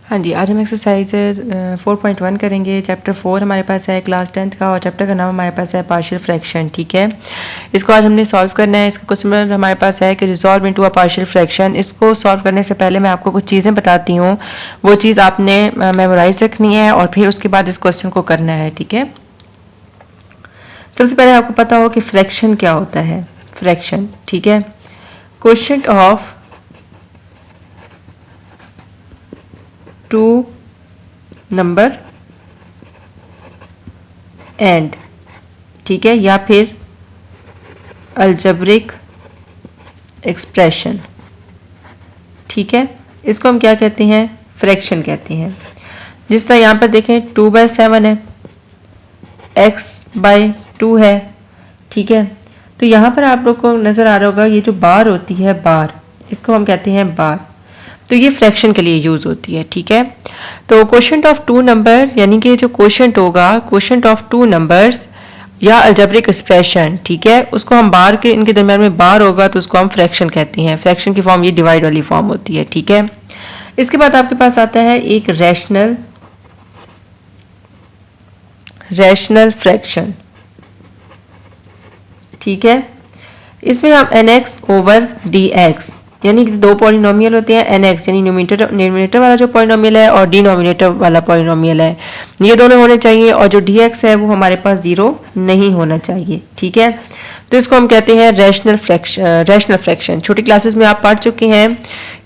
हाँ जी, आज हम एक्सरसाइज 4.1 करेंगे। चैप्टर 4 हमारे पास है क्लास 10th का और चैप्टर का नाम हमारे पास है पार्शियल फ्रैक्शन। ठीक है, इसको आज हमने सॉल्व करना है। इसका क्वेश्चन हमारे पास है कि resolve into a partial fraction. इसको सॉल्व करने से पहले मैं आपको कुछ चीज़ें बताती हूँ, वो चीज़ आपने मेमोराइज रखनी है और फिर उसके बाद इस क्वेश्चन को करना है। ठीक है, सबसे पहले आपको पता हो कि फ्रैक्शन क्या होता है। फ्रैक्शन, ठीक है, quotient of two number and, ठीक है, या फिर अलजेब्रिक एक्सप्रेशन। ठीक है, इसको हम क्या कहते हैं? फ्रैक्शन कहते हैं। जिस तरह यहाँ पर देखें 2/7 है, x/2 है। ठीक है, तो यहाँ पर आप लोग को नजर आ रहा होगा ये जो बार होती है, बार, इसको हम कहते हैं बार। तो ये फ्रैक्शन के लिए यूज होती है। ठीक है, तो क्वोशिएंट ऑफ टू नंबर, यानी कि जो क्वोशिएंट होगा, क्वोशिएंट ऑफ टू नंबर्स या अलजेब्रिक एक्सप्रेशन, ठीक है, उसको हम बार के, इनके दरमियान में बार होगा तो उसको हम फ्रैक्शन कहते हैं। फ्रैक्शन की फॉर्म ये डिवाइड वाली फॉर्म होती है। ठीक है, इसके बाद आपके पास आता है एक रैशनल फ्रैक्शन। ठीक है, इसमें हम nx/dx, यानी कि दो पॉलिनोमियल होते हैं, nx यानी न्यूमरेटर वाला जो पॉलिनोमियल है और डिनोमिनेटर वाला पॉलिनोमियल है, ये दोनों होने चाहिए और जो dx है वो हमारे पास 0 नहीं होना चाहिए। ठीक है, तो इसको हम कहते हैं रैशनल फ्रैक्शन। छोटी क्लासेस में आप पढ़ चुके हैं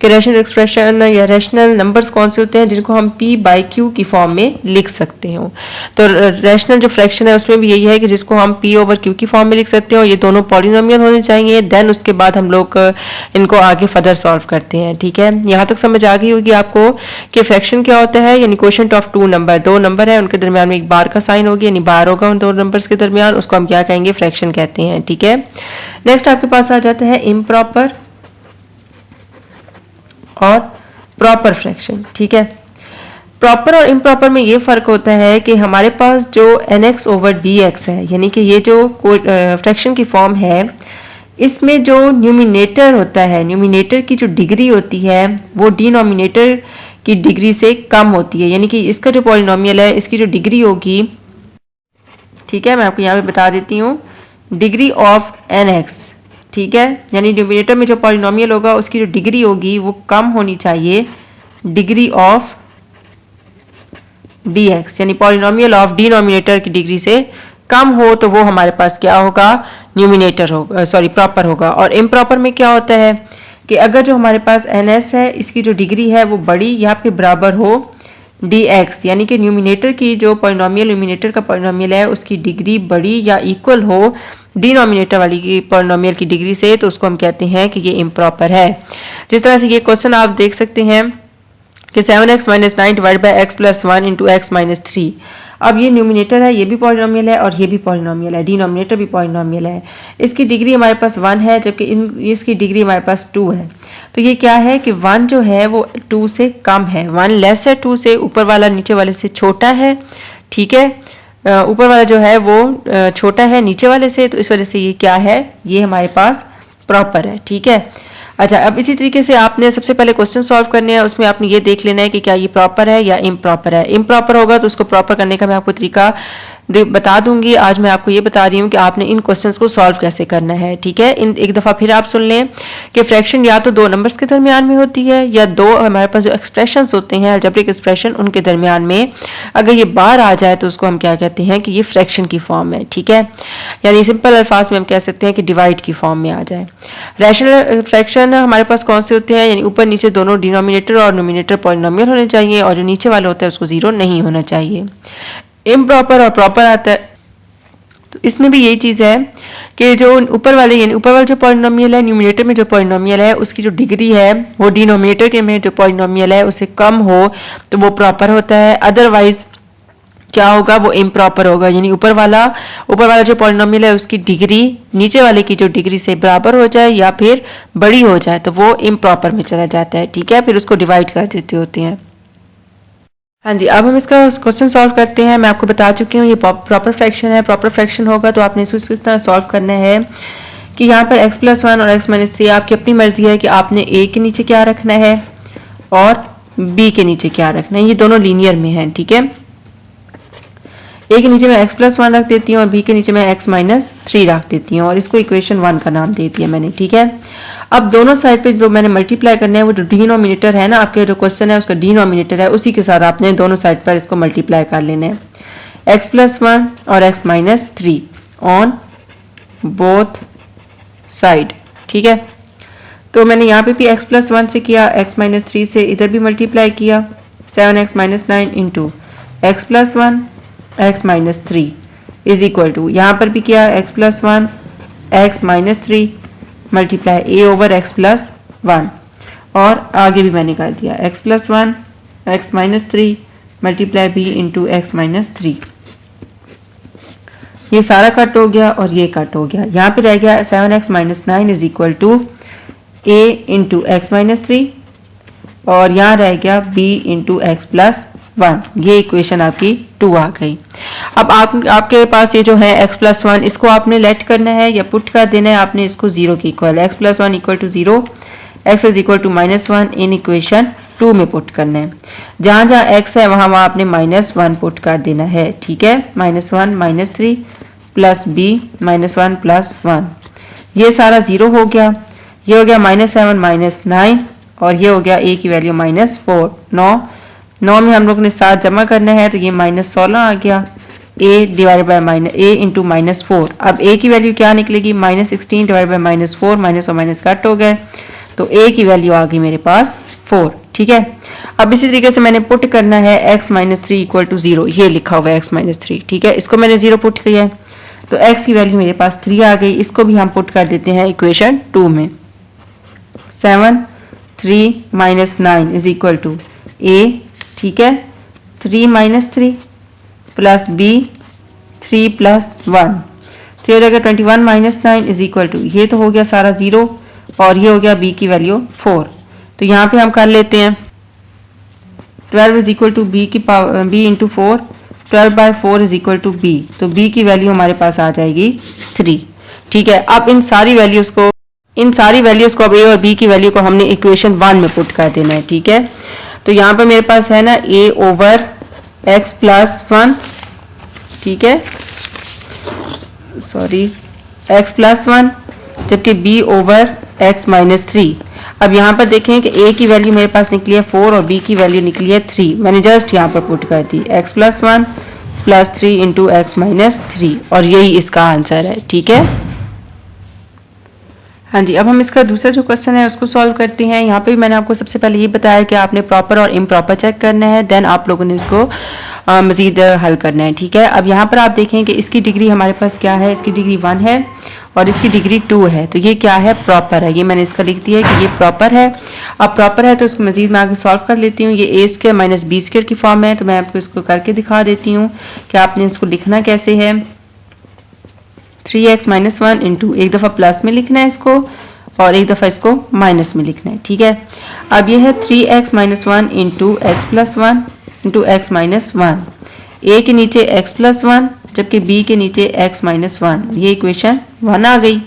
कि रैशनल एक्सप्रेशन या रैशनल नंबर्स कौन से होते हैं जिनको हम p/q की फॉर्म में लिख सकते हो। तो रैशनल जो फ्रैक्शन है उसमें भी यही है कि जिसको हम p/q की फॉर्म में लिख सकते हो। ये दोनों पॉलिनोमियल होने चाहिए, देन उसके बाद हम लोग इनको आगे फर्दर सॉल्व करते हैं। ठीक है, यहाँ तक समझ आ गई होगी आपको कि फ्रैक्शन क्या होता है। यानी क्वोशिएंट ऑफ टू नंबर, दो नंबर है उनके दरमियान में एक बार का साइन होगी, यानी बार होगा उन दो नंबर्स के दरमियान, उसको हम क्या कहेंगे? फ्रैक्शन कहते हैं। ठीक है, नेक्स्ट आपके पास आ जाता है इम्प्रॉपर और प्रॉपर फ्रैक्शन। ठीक है, प्रॉपर और इम्प्रॉपर में ये फर्क होता है कि हमारे पास जो nx/dx है, यानी कि ये जो फ्रैक्शन की फॉर्म है, इसमें जो न्यूमिनेटर होता है, न्यूमिनेटर की जो डिग्री होती है वो डिनोमिनेटर की डिग्री से कम होती है। यानी कि इसका जो पॉलिनोमियल है, इसकी जो डिग्री होगी, ठीक है, मैं आपको यहाँ पे बता देती हूँ, डिग्री ऑफ nx, ठीक है, यानी न्यूमिनेटर में जो पॉलिनोमियल होगा उसकी जो डिग्री होगी वो कम होनी चाहिए डिग्री ऑफ dx, यानी पॉलिनोमियल ऑफ डिनोमिनेटर की डिग्री से कम हो तो वो हमारे पास क्या होगा? न्यूमिनेटर होगा, सॉरी प्रॉपर होगा। और इम्प्रॉपर में क्या होता है कि अगर जो हमारे पास ns है, इसकी जो डिग्री है वो बड़ी या फिर बराबर हो dx, यानी कि न्यूमिनेटर की जो पॉलिनोमियल, न्यूमिनेटर का पॉलिनोमियल है उसकी डिग्री बड़ी या इक्वल हो डिनोमिनेटर वाली की पॉलिनोमियल की डिग्री से, तो उसको हम कहते हैं कि ये इम्प्रॉपर है। जिस तरह से ये क्वेश्चन आप देख सकते हैं कि 7x - 9 divide by x + 1 into x - 3। अब ये न्यूमिनेटर है, ये भी पॉलिनोमियल है और ये भी पॉलिनोमियल है, डिनोमिनेटर भी पॉलिनोमियल है। इसकी डिग्री हमारे पास 1 है जबकि इसकी डिग्री हमारे पास 2 है। तो ये क्या है कि 1 जो है वो 2 से कम है, 1 लेस है 2 से, ऊपर वाला नीचे वाले से छोटा है। ठीक है, ऊपर वाला जो है वो छोटा है नीचे वाले से, तो इस वजह से ये क्या है? ये हमारे पास प्रॉपर है। ठीक है, अच्छा, अब इसी तरीके से आपने सबसे पहले क्वेश्चन सॉल्व करने हैं, उसमें आपने ये देख लेना है कि क्या ये प्रॉपर है या इम्प्रॉपर है। इम्प्रॉपर होगा तो उसको प्रॉपर करने का मैं आपको तरीका बता दूंगी। आज मैं आपको ये बता रही हूँ कि आपने इन क्वेश्चंस को सॉल्व कैसे करना है। ठीक है, इन एक दफ़ा फिर आप सुन लें कि फ्रैक्शन या तो दो नंबर्स के दरमियान में होती है या दो हमारे पास जो एक्सप्रेशंस होते हैं, अलजेब्रिक एक्सप्रेशन, उनके दरमियान में अगर ये बार आ जाए तो उसको हम क्या कहते हैं कि ये फ्रैक्शन की फॉर्म है। ठीक है, यानी सिंपल अल्फाज में हम कह सकते हैं कि डिवाइड की फॉर्म में आ जाए। रैशनल फ्रैक्शन हमारे पास कौन से होते हैं? यानी ऊपर नीचे दोनों डिनोमिनेटर और न्यूमिनेटर पॉलिनोमियल होने चाहिए और जो नीचे वाला होता है उसको 0 नहीं होना चाहिए। इम्प्रॉपर और प्रॉपर आता है, तो इसमें भी यही चीज़ है कि जो ऊपर वाले, यानी ऊपर वाला जो पॉलिनोमियल है, न्यूमिनेटर में जो पॉलिनोमियल है उसकी जो डिग्री है वो डिनोमिनेटर के में जो पॉलिनोमियल है उससे कम हो तो वो प्रॉपर होता है। अदरवाइज क्या होगा? वो इम्प्रॉपर होगा, यानी ऊपर वाला जो पॉलिनोमियल है उसकी डिग्री नीचे वाले की जो डिग्री से बराबर हो जाए या फिर बड़ी हो जाए तो वो इम्प्रॉपर में चला जाता है। ठीक है, फिर उसको डिवाइड कर देते होते हैं। हाँ जी, अब हम इसका क्वेश्चन सॉल्व करते हैं। मैं आपको बता चुकी हूँ ये प्रॉपर फ्रैक्शन है। प्रॉपर फ्रैक्शन होगा तो आपने इसको किस तरह सॉल्व करना है कि यहाँ पर x + 1 और x - 3 आपकी अपनी मर्जी है कि आपने a के नीचे क्या रखना है और बी के नीचे क्या रखना है, ये दोनों लीनियर में है, ठीक है। ए के नीचे मैं x+1 रख देती हूँ और बी के नीचे मैं x-3 रख देती हूँ और इसको इक्वेशन 1 का नाम दे दिया मैंने, ठीक है। अब दोनों साइड पे जो मैंने मल्टीप्लाई करना है वो जो डिनोमिनेटर है ना, आपके जो क्वेश्चन है उसका डिनोमिनेटर है, उसी के साथ आपने दोनों साइड पर इसको मल्टीप्लाई कर लेना है। x+1 और x-3 ऑन बोथ साइड, ठीक है। तो मैंने यहाँ पे भी x+1 से किया, x-3 से इधर भी मल्टीप्लाई किया, 7x-9 into x+1 x-3 is equal to, यहाँ पर भी किया x+1 x-3 multiply a over x+1 और आगे भी मैंने कर दिया x+1 x-3 multiply b into x-3। ये सारा कट हो गया और ये कट हो गया, यहाँ पे रह गया 7x-9 is equal to a into x-3 और यहाँ रह गया b इंटू x+1। ये इक्वेशन आपकी 2 आ गई। अब आपके पास ये जो है x+1 इसको आपने लेट करना है या पुट कर देना है आपने इसको 0 के equal, x+1 equal to 0, x is equal to -1 in equation 2 में पुट करना है। जहाँ जहाँ x है वहाँ आपने -1 पुट कर देना है, ठीक है। -1 -3 प्लस b -1 प्लस 1, ये सारा 0 हो गया, ये हो गया -7 -9 और ये हो गया a की वैल्यू -4, 9 में हम लोग ने 7 जमा करना है तो ये -16 आ गया, a divide by a into -4। अब a की वैल्यू क्या निकलेगी, -16 डिवाइड बाय -4, माइनस और माइनस कट हो गए तो a की वैल्यू आ गई मेरे पास 4, ठीक है। अब इसी तरीके से मैंने पुट करना है x-3 इक्वल टू 0, ये लिखा हुआ है x-3, ठीक है। इसको मैंने 0 पुट किया है तो x की वैल्यू मेरे पास 3 आ गई, इसको भी हम पुट कर देते हैं इक्वेशन 2 में। 7 3 -9 इज इक्वल टू a, ठीक है, 3 - 3 प्लस b 3 प्लस 1, 3 हो जाएगा 21 - 9 इज इक्वल टू, ये तो हो गया सारा 0 और ये हो गया b की वैल्यू 4। तो यहाँ पे हम कर लेते हैं 12 इज इक्वल टू b की power b into 4, 12/4 is equal to b, तो b की वैल्यू हमारे पास आ जाएगी 3, ठीक है। अब इन सारी वैल्यूज को अब a और b की वैल्यू को हमने इक्वेशन 1 में पुट कर देना है, ठीक है। तो यहाँ पर मेरे पास है ना a ओवर x+1, ठीक है, सॉरी x+1 जबकि b ओवर x-3। अब यहाँ पर देखें कि a की वैल्यू मेरे पास निकली है 4 और b की वैल्यू निकली है 3, मैंने जस्ट यहाँ पर पुट कर दी x+1 प्लस 3 इंटू x-3 और यही इसका आंसर है, ठीक है। हाँ जी, अब हम इसका दूसरा जो क्वेश्चन है उसको सॉल्व करते हैं। यहाँ पे भी मैंने आपको सबसे पहले ये बताया कि आपने प्रॉपर और इम्प्रॉपर चेक करना है, देन आप लोगों ने इसको मज़ीद हल करना है, ठीक है। अब यहाँ पर आप देखें कि इसकी डिग्री हमारे पास क्या है, इसकी डिग्री 1 है और इसकी डिग्री 2 है, तो ये क्या है, प्रॉपर है। ये मैंने इसका लिख दिया है कि ये प्रॉपर है। अब प्रॉपर है तो इसको मज़ीद मैं आगे सॉल्व कर लेती हूँ। ये a² माइनस b² की फॉर्म है, तो मैं आपको इसको करके दिखा देती हूँ कि आपने इसको लिखना कैसे है। 3x - 1 इंटू, एक दफ़ा प्लस में लिखना है इसको और एक दफ़ा इसको माइनस में लिखना है, ठीक है। अब ये है 3x - 1 into x+1 into x-1, a के नीचे x+1 जबकि b के नीचे x-1, ये इक्वेशन 1 आ गई।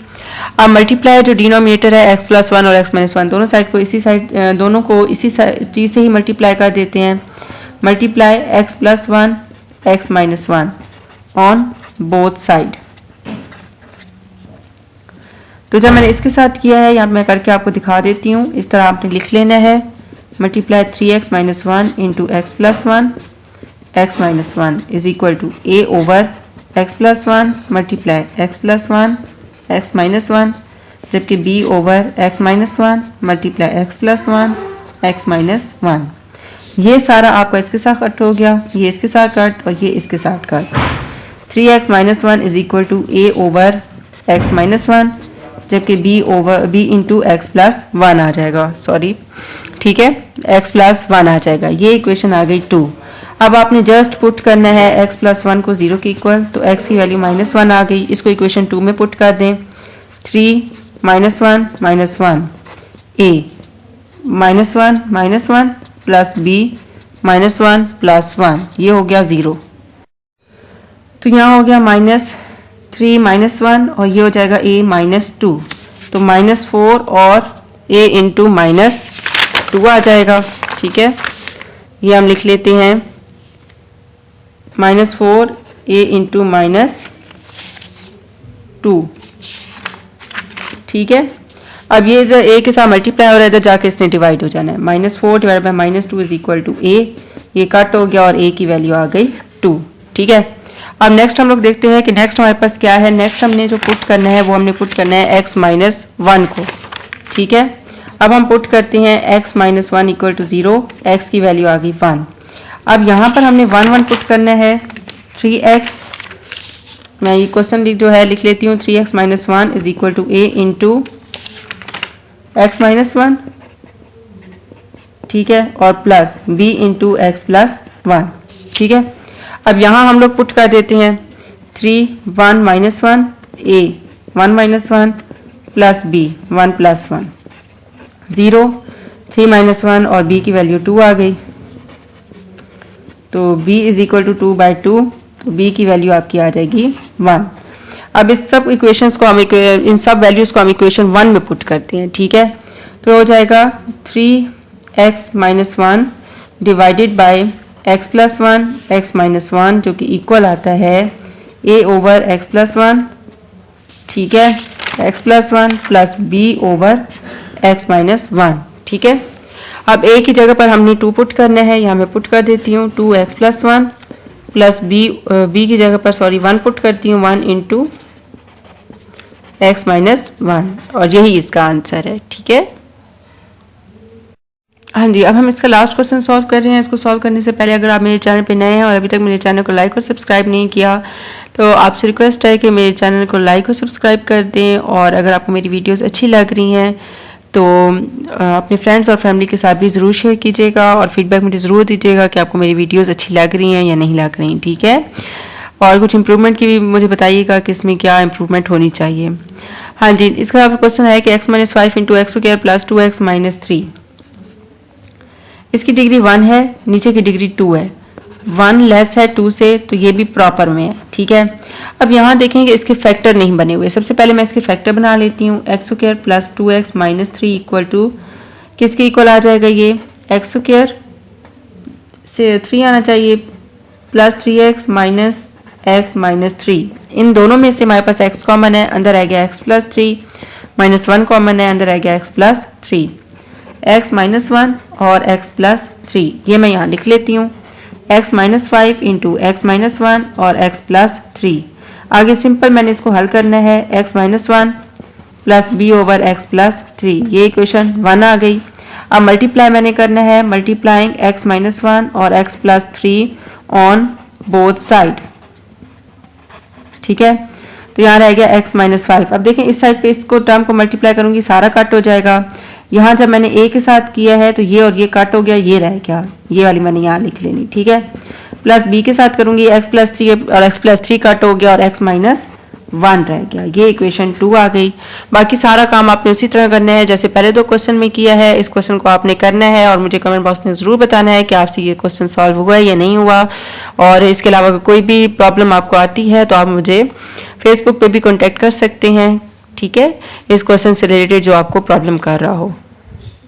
अब मल्टीप्लाई जो डिनोमिनेटर है x+1 और x-1 दोनों साइड को इसी चीज़ से ही मल्टीप्लाई कर देते हैं। Multiply x+1 x-1 on both side. तो जब मैंने इसके साथ किया है, यहाँ मैं करके आपको दिखा देती हूँ, इस तरह आपने लिख लेना है। Multiply 3x - 1 into x+1 x-1 is equal to a over x+1 multiply x+1 x-1 जबकि b over x-1 multiply x+1 x-1। ये सारा आपका इसके साथ कट हो गया, ये इसके साथ कट और ये इसके साथ cut. 3x - 1 is equal to a over x-1 जबकि b इंटू x+1 आ जाएगा, सॉरी, ठीक है, x+1 आ जाएगा। ये इक्वेशन आ गई 2। अब आपने जस्ट पुट करना है x+1 को 0 के इक्वल, तो x की वैल्यू -1 आ गई, इसको इक्वेशन 2 में पुट कर दें। 3 - 1 -1 a -1 प्लस b -1 प्लस 1, ये हो गया 0। तो यहाँ हो गया -3 -1 और ये हो जाएगा a -2, तो -4 और a इंटू -2 आ जाएगा, ठीक है। ये हम लिख लेते हैं -4a इंटू -2, ठीक है। अब ये इधर a के साथ मल्टीप्लाई हो रहा है, इधर जाके इसने डिवाइड हो जाना है। -4 divide by -2 is equal to a, ये कट हो गया और a की वैल्यू आ गई 2, ठीक है। अब नेक्स्ट हम लोग देखते हैं कि नेक्स्ट हमारे पास क्या है। नेक्स्ट हमने जो पुट करना है वो हमने पुट करना है x माइनस 1 को, ठीक है। अब हम पुट करते हैं x minus 1 equal to 0, x की वैल्यू आ गई 1। अब यहाँ पर हमने 1 1 पुट करना है 3x, मैं ये क्वेश्चन जो है लिख लेती हूँ 3x minus 1 is equal to a into x minus 1, ठीक है, और plus b into x plus 1, ठीक है। अब यहाँ हम लोग पुट कर देते हैं 3 1 minus 1 a 1 minus 1 plus b 1 plus 1 0, 3 minus 1 और b की वैल्यू 2 आ गई, तो b is equal to 2 by 2, तो b की वैल्यू आपकी आ जाएगी 1। अब इस सब इक्वेशंस को हम इन सब वैल्यूज को हम इक्वेशन 1 में पुट करते हैं, ठीक है। तो हो जाएगा 3x minus 1 divided by x plus 1 x minus 1 जो कि इक्वल आता है a ओवर x प्लस 1, ठीक है, x plus 1 plus b over x minus 1, ठीक है। अब a की जगह पर हमने 2 पुट करना है, यहाँ मैं पुट कर देती हूँ 2x प्लस 1 प्लस b की जगह पर 1 पुट करती हूँ 1 इंटू x माइनस 1, और यही इसका आंसर है, ठीक है। हाँ जी, अब हम इसका लास्ट क्वेश्चन सॉल्व कर रहे हैं। इसको सॉल्व करने से पहले अगर आप मेरे चैनल पे नए हैं और अभी तक मेरे चैनल को लाइक और सब्सक्राइब नहीं किया तो आपसे रिक्वेस्ट है कि मेरे चैनल को लाइक और सब्सक्राइब कर दें, और अगर आपको मेरी वीडियोस अच्छी लग रही हैं तो अपने फ्रेंड्स और फैमिली के साथ भी ज़रूर शेयर कीजिएगा और फीडबैक मुझे ज़रूर दीजिएगा कि आपको मेरी वीडियोज़ अच्छी लग रही हैं या नहीं लग रही, ठीक है। और कुछ इम्प्रूवमेंट की भी मुझे बताइएगा कि इसमें क्या इम्प्रूवमेंट होनी चाहिए। हाँ जी, इसका क्वेश्चन है कि x minus 5 into x square plus 2x minus 3, इसकी डिग्री 1 है, नीचे की डिग्री 2 है, 1 लेस है 2 से, तो ये भी प्रॉपर में है, ठीक है। अब यहाँ देखेंगे इसके फैक्टर नहीं बने हुए। सबसे पहले मैं इसके फैक्टर बना लेती हूँ। X square plus 2x minus 3 equal to किसके इक्वल आ जाएगा, ये एक्स स्क्वायर से 3 आना चाहिए plus 3x minus x minus 3, इन दोनों में से हमारे पास x कॉमन है, अंदर आ गया x प्लस 3, माइनस 1 कॉमन है, अंदर आ गया x प्लस 3, x माइनस 1 और x प्लस 3, ये मैं यहाँ लिख लेती हूँ x minus 5 into x minus 1 और x प्लस 3। आगे सिंपल मैंने इसको हल करना है, x minus 1 plus b over x plus 3, ये इक्वेशन 1 आ गई। अब मल्टीप्लाई मैंने करना है, मल्टीप्लाइंग x माइनस 1 और x plus 3 on both side, ठीक है। तो यहाँ रह गया x माइनस 5। अब देखें इस साइड पे इसको टर्म को मल्टीप्लाई करूंगी, सारा कट हो जाएगा। यहाँ जब मैंने a के साथ किया है तो ये और ये कट हो गया, ये रह गया, ये वाली मैंने यहाँ लिख लेनी, ठीक है। प्लस b के साथ करूंगी x प्लस 3 और x प्लस 3 कट हो गया और x माइनस 1 रह गया, ये इक्वेशन 2 आ गई। बाकी सारा काम आपने उसी तरह करना है जैसे पहले 2 क्वेश्चन में किया है। इस क्वेश्चन को आपने करना है और मुझे कमेंट बॉक्स में ज़रूर बताना है कि आपसे ये क्वेश्चन सॉल्व हुआ है या नहीं हुआ। और इसके अलावा अगर कोई भी प्रॉब्लम आपको आती है तो आप मुझे फेसबुक पे भी कॉन्टैक्ट कर सकते हैं, ठीक है, इस क्वेश्चन से रिलेटेड जो आपको प्रॉब्लम कर रहा हो।